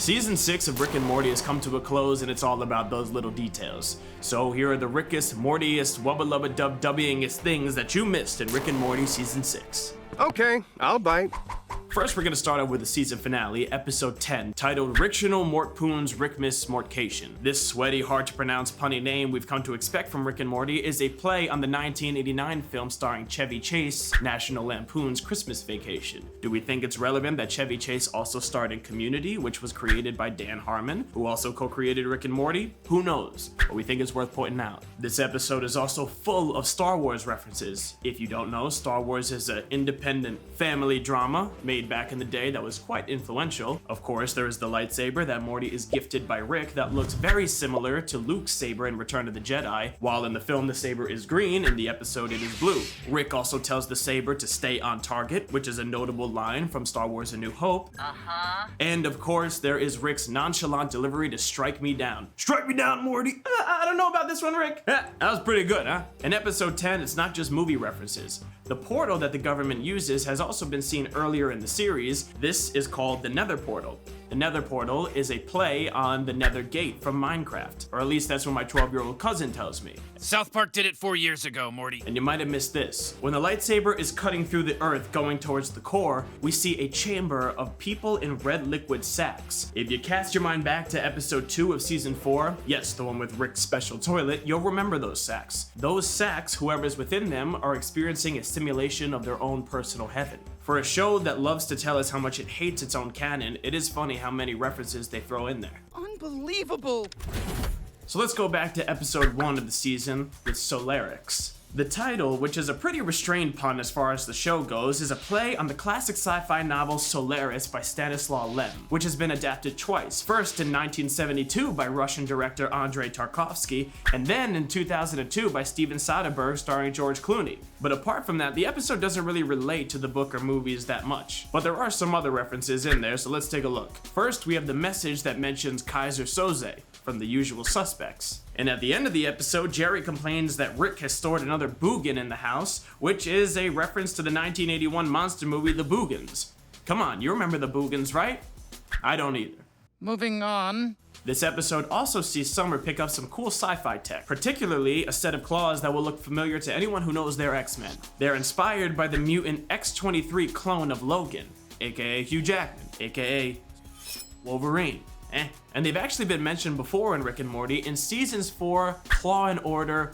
Season 6 of Rick and Morty has come to a close and it's all about those little details. So here are the Rickest, Mortiest, wubba-lubba-dub-dubbyingest things that you missed in Rick and Morty Season 6. Okay, I'll bite. First, we're going to start out with the season finale, episode 10, titled Ricktional Mortpoon's Rickmas Mortcation. This sweaty, hard-to-pronounce punny name we've come to expect from Rick and Morty is a play on the 1989 film starring Chevy Chase, National Lampoon's Christmas Vacation. Do we think it's relevant that Chevy Chase also starred in Community, which was created by Dan Harmon, who also co-created Rick and Morty? Who knows? But we think it's worth pointing out. This episode is also full of Star Wars references. If you don't know, Star Wars is an independent family drama made back in the day that was quite influential. Of course, there is the lightsaber that Morty is gifted by Rick that looks very similar to Luke's saber in Return of the Jedi. While in the film the saber is green, in the episode it is blue. Rick also tells the saber to stay on target, which is a notable line from Star Wars A New Hope. And of course, there is Rick's nonchalant delivery to strike me down. Strike me down, Morty! I don't know about this one, Rick. That was pretty good, huh? In episode 10, it's not just movie references. The portal that the government uses has also been seen earlier in the series. This is called the Nether Portal. The Nether Portal is a play on the Nether Gate from Minecraft, or at least that's what my 12-year-old cousin tells me. South Park did it 4 years ago, Morty. And you might have missed this. When the lightsaber is cutting through the earth going towards the core, we see a chamber of people in red liquid sacks. If you cast your mind back to episode 2 of season 4, yes, the one with Rick's special toilet, you'll remember those sacks. Those sacks, whoever's within them, are experiencing a simulation of their own personal heaven. For a show that loves to tell us how much it hates its own canon, it is funny how many references they throw in there. Unbelievable! So let's go back to episode 1 of the season with Solaricks. The title, which is a pretty restrained pun as far as the show goes, is a play on the classic sci-fi novel Solaris by Stanislaw Lem, which has been adapted twice. First in 1972 by Russian director Andrei Tarkovsky, and then in 2002 by Steven Soderbergh starring George Clooney. But apart from that, the episode doesn't really relate to the book or movies that much. But there are some other references in there, so let's take a look. First, we have the message that mentions Kaiser Soze from The Usual Suspects. And at the end of the episode, Jerry complains that Rick has stored another Boogan in the house, which is a reference to the 1981 monster movie The Boogans. Come on, you remember The Boogans, right? I don't either. Moving on. This episode also sees Summer pick up some cool sci-fi tech, particularly a set of claws that will look familiar to anyone who knows their X-Men. They're inspired by the mutant X-23 clone of Logan, aka Hugh Jackman, aka Wolverine. And they've actually been mentioned before in Rick and Morty in seasons 4, Claw and Order,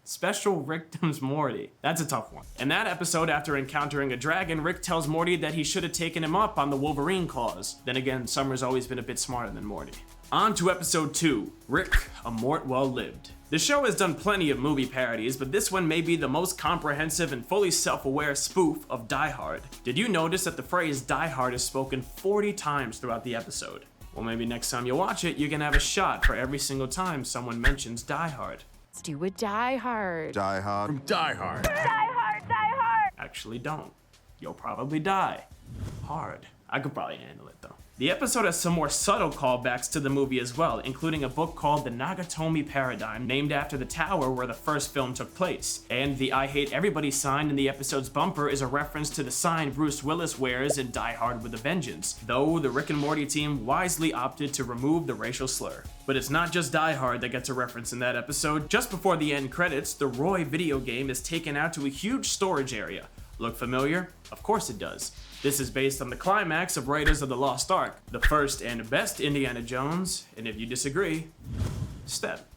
Special Rickdoms Morty. That's a tough one. In that episode, after encountering a dragon, Rick tells Morty that he should have taken him up on the Wolverine claws. Then again, Summer's always been a bit smarter than Morty. On to episode 2, Rick, a Mort Well Lived. The show has done plenty of movie parodies, but this one may be the most comprehensive and fully self-aware spoof of Die Hard. Did you notice that the phrase Die Hard is spoken 40 times throughout the episode? Well, maybe next time you watch it, you can have a shot for every single time someone mentions Die Hard. Let's do a Die Hard. Die Hard. From Die Hard. Die Hard, Die Hard! Actually don't. You'll probably die. Hard. I could probably handle it though. The episode has some more subtle callbacks to the movie as well, including a book called The Nagatomi Paradigm, named after the tower where the first film took place. And the I Hate Everybody sign in the episode's bumper is a reference to the sign Bruce Willis wears in Die Hard with a Vengeance, though the Rick and Morty team wisely opted to remove the racial slur. But it's not just Die Hard that gets a reference in that episode. Just before the end credits, the Roy video game is taken out to a huge storage area. Look familiar? Of course it does. This is based on the climax of Raiders of the Lost Ark, the first and best Indiana Jones, and if you disagree, step.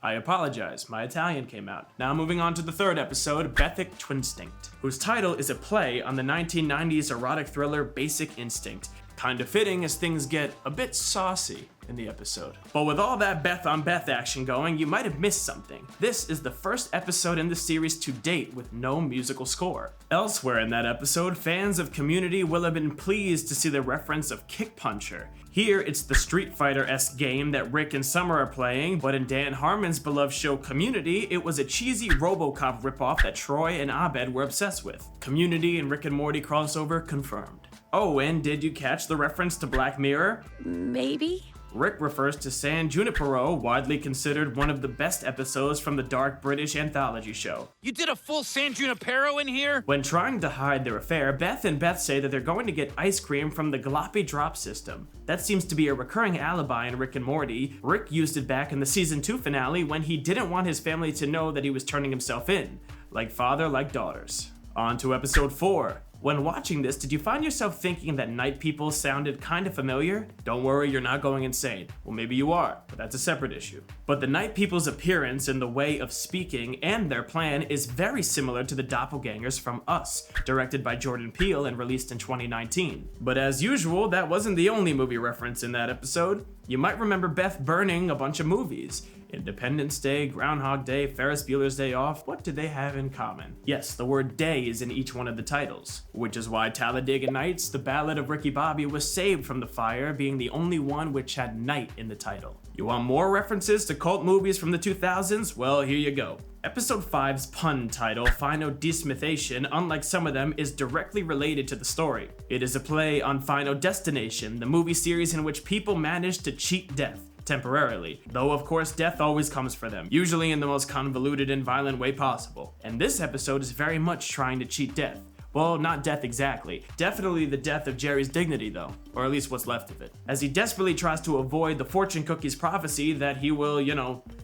I apologize, my Italian came out. Now moving on to the third episode, Bethic Twinstinct, whose title is a play on the 1990s erotic thriller Basic Instinct. Kinda fitting as things get a bit saucy in the episode. But with all that Beth on Beth action going, you might have missed something. This is the first episode in the series to date with no musical score. Elsewhere in that episode, fans of Community will have been pleased to see the reference of Kickpuncher. Here, it's the Street Fighter-esque game that Rick and Summer are playing, but in Dan Harmon's beloved show Community, it was a cheesy RoboCop ripoff that Troy and Abed were obsessed with. Community and Rick and Morty crossover confirmed. Oh, and did you catch the reference to Black Mirror? Maybe? Rick refers to San Junipero, widely considered one of the best episodes from the dark British anthology show. You did a full San Junipero in here? When trying to hide their affair, Beth and Beth say that they're going to get ice cream from the Gloppy drop system. That seems to be a recurring alibi in Rick and Morty. Rick used it back in the season 2 finale when he didn't want his family to know that he was turning himself in. Like father, like daughters. On to episode 4. When watching this, did you find yourself thinking that Night People sounded kind of familiar? Don't worry, you're not going insane. Well, maybe you are, but that's a separate issue. But the Night People's appearance and the way of speaking and their plan is very similar to the Doppelgangers from Us, directed by Jordan Peele and released in 2019. But as usual, that wasn't the only movie reference in that episode. You might remember Beth burning a bunch of movies. Independence Day, Groundhog Day, Ferris Bueller's Day Off, what do they have in common? Yes, the word day is in each one of the titles, which is why Talladega Nights, the Ballad of Ricky Bobby, was saved from the fire, being the only one which had night in the title. You want more references to cult movies from the 2000s? Well, here you go. Episode 5's pun title, Final DeSmithation, unlike some of them, is directly related to the story. It is a play on Final Destination, the movie series in which people manage to cheat death. Temporarily, though of course death always comes for them, usually in the most convoluted and violent way possible. And this episode is very much trying to cheat death. Well, not death exactly. Definitely the death of Jerry's dignity though, or at least what's left of it. As he desperately tries to avoid the fortune cookie's prophecy that he will,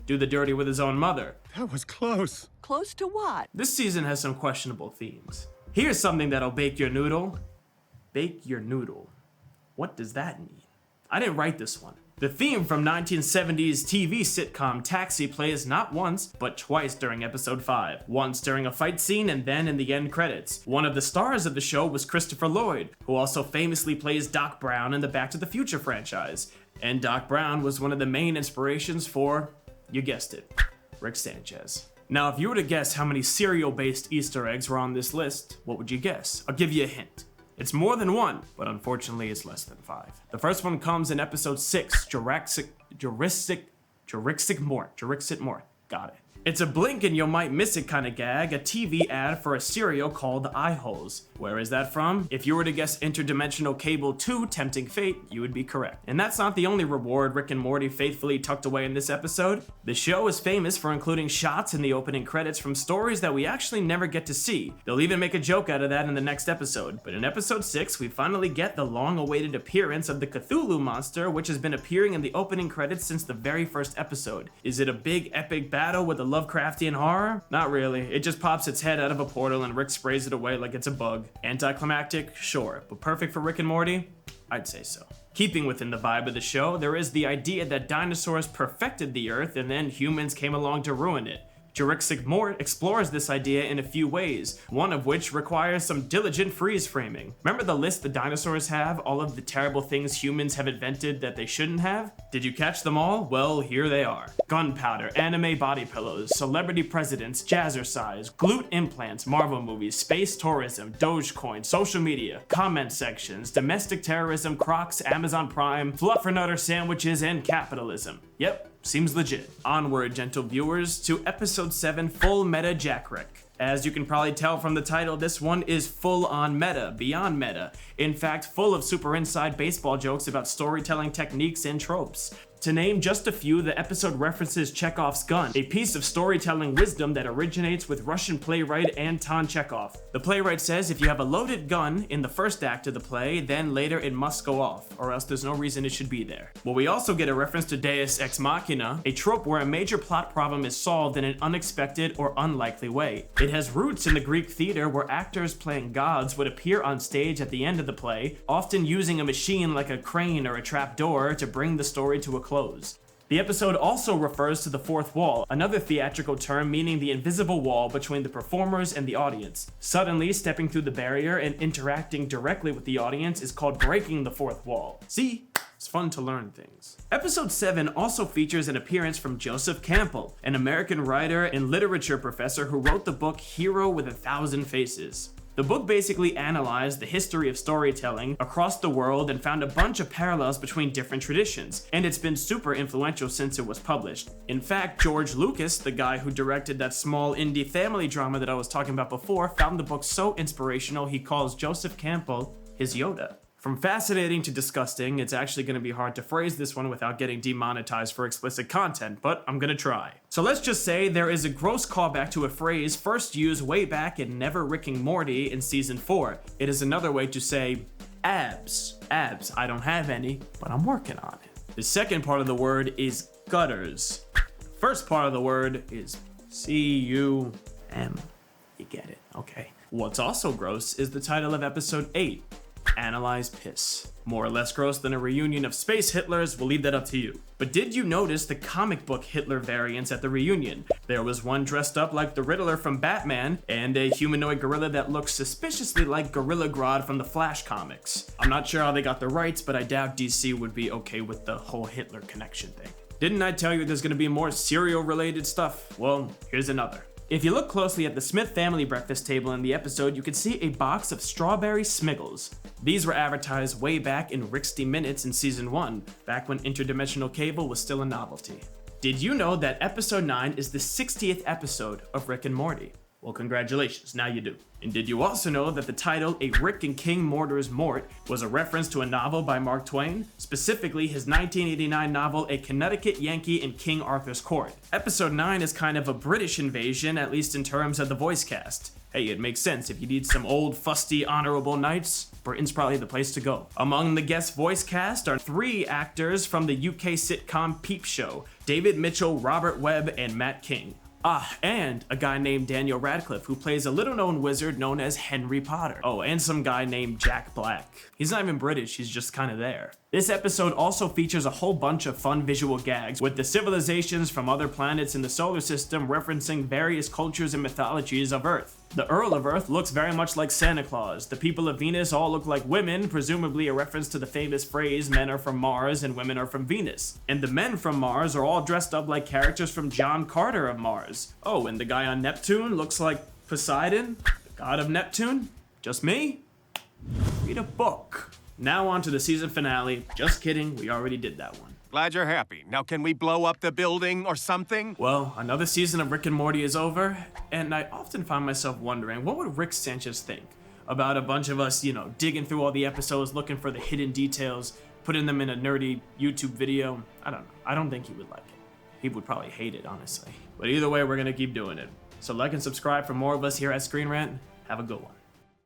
do the dirty with his own mother. That was close. Close to what? This season has some questionable themes. Here's something that'll bake your noodle. Bake your noodle. What does that mean? I didn't write this one. The theme from 1970s TV sitcom Taxi plays not once, but twice during episode 5. Once during a fight scene and then in the end credits. One of the stars of the show was Christopher Lloyd, who also famously plays Doc Brown in the Back to the Future franchise. And Doc Brown was one of the main inspirations for, you guessed it, Rick Sanchez. Now, if you were to guess how many cereal-based Easter eggs were on this list, what would you guess? I'll give you a hint. It's more than 1, but unfortunately it's less than 5. The first one comes in episode 6, Juricksic Mort. Got it. It's a blink and you might miss it kind of gag, a TV ad for a cereal called Eye Holes. Where is that from? If you were to guess Interdimensional Cable 2, Tempting Fate, you would be correct. And that's not the only reward Rick and Morty faithfully tucked away in this episode. The show is famous for including shots in the opening credits from stories that we actually never get to see. They'll even make a joke out of that in the next episode. But in episode 6, we finally get the long-awaited appearance of the Cthulwho monster, which has been appearing in the opening credits since the very first episode. Is it a big epic battle with a Lovecraftian horror? Not really. It just pops its head out of a portal and Rick sprays it away like it's a bug. Anticlimactic? Sure. But perfect for Rick and Morty? I'd say so. Keeping within the vibe of the show, there is the idea that dinosaurs perfected the Earth and then humans came along to ruin it. Juricksic Mort explores this idea in a few ways, one of which requires some diligent freeze framing. Remember the list the dinosaurs have, all of the terrible things humans have invented that they shouldn't have? Did you catch them all? Well, here they are. Gunpowder, anime body pillows, celebrity presidents, jazzercise, glute implants, Marvel movies, space tourism, Dogecoin, social media, comment sections, domestic terrorism, Crocs, Amazon Prime, fluffernutter sandwiches, and capitalism. Yep. Seems legit. Onward, gentle viewers, to episode 7, Full Meta Jackrick. As you can probably tell from the title, this one is full on meta, beyond meta. In fact, full of super inside baseball jokes about storytelling techniques and tropes. To name just a few, the episode references Chekhov's gun, a piece of storytelling wisdom that originates with Russian playwright Anton Chekhov. The playwright says if you have a loaded gun in the first act of the play, then later it must go off, or else there's no reason it should be there. Well, we also get a reference to Deus Ex Machina, a trope where a major plot problem is solved in an unexpected or unlikely way. It has roots in the Greek theater where actors playing gods would appear on stage at the end of the play, often using a machine like a crane or a trapdoor to bring the story to a close. The episode also refers to the fourth wall, another theatrical term meaning the invisible wall between the performers and the audience. Suddenly stepping through the barrier and interacting directly with the audience is called breaking the fourth wall. See? It's fun to learn things. Episode 7 also features an appearance from Joseph Campbell, an American writer and literature professor who wrote the book Hero with a Thousand Faces. The book basically analyzed the history of storytelling across the world and found a bunch of parallels between different traditions, and it's been super influential since it was published. In fact, George Lucas, the guy who directed that small indie family drama that I was talking about before, found the book so inspirational he calls Joseph Campbell his Yoda. From fascinating to disgusting, it's actually going to be hard to phrase this one without getting demonetized for explicit content, but I'm going to try. So let's just say there is a gross callback to a phrase first used way back in Never Rick and Morty in season 4. It is another way to say abs. Abs. I don't have any, but I'm working on it. The second part of the word is gutters. First part of the word is C-U-M. You get it, okay. What's also gross is the title of episode 8. Analyze piss. More or less gross than a reunion of space Hitlers, we'll leave that up to you. But did you notice the comic book Hitler variants at the reunion? There was one dressed up like the Riddler from Batman, and a humanoid gorilla that looks suspiciously like Gorilla Grodd from the Flash comics. I'm not sure how they got the rights, but I doubt DC would be okay with the whole Hitler connection thing. Didn't I tell you there's gonna be more cereal related stuff? Well, here's another. If you look closely at the Smith family breakfast table in the episode, you can see a box of strawberry Smiggles. These were advertised way back in Ricksty Minutes in season 1, back when interdimensional cable was still a novelty. Did you know that episode 9 is the 60th episode of Rick and Morty? Well, congratulations, now you do. And did you also know that the title, A Rick and King Mortar's Mort, was a reference to a novel by Mark Twain, specifically his 1989 novel, A Connecticut Yankee in King Arthur's Court? Episode 9 is kind of a British invasion, at least in terms of the voice cast. Hey, it makes sense. If you need some old, fusty, honorable knights, Britain's probably the place to go. Among the guest voice cast are 3 actors from the UK sitcom Peep Show: David Mitchell, Robert Webb, and Matt King. And a guy named Daniel Radcliffe, who plays a little-known wizard known as Henry Potter. Oh, and some guy named Jack Black. He's not even British, he's just kind of there. This episode also features a whole bunch of fun visual gags, with the civilizations from other planets in the solar system referencing various cultures and mythologies of Earth. The Earl of Earth looks very much like Santa Claus. The people of Venus all look like women, presumably a reference to the famous phrase, men are from Mars and women are from Venus. And the men from Mars are all dressed up like characters from John Carter of Mars. Oh, and the guy on Neptune looks like Poseidon, the god of Neptune? Just me? Read a book. Now on to the season finale. Just kidding, we already did that one. Glad you're happy. Now can we blow up the building or something? Well, another season of Rick and Morty is over, and I often find myself wondering, what would Rick Sanchez think about a bunch of us, digging through all the episodes, looking for the hidden details, putting them in a nerdy YouTube video? I don't know. I don't think he would like it. He would probably hate it, honestly. But either way, we're gonna keep doing it. So like and subscribe for more of us here at ScreenRant. Have a good one.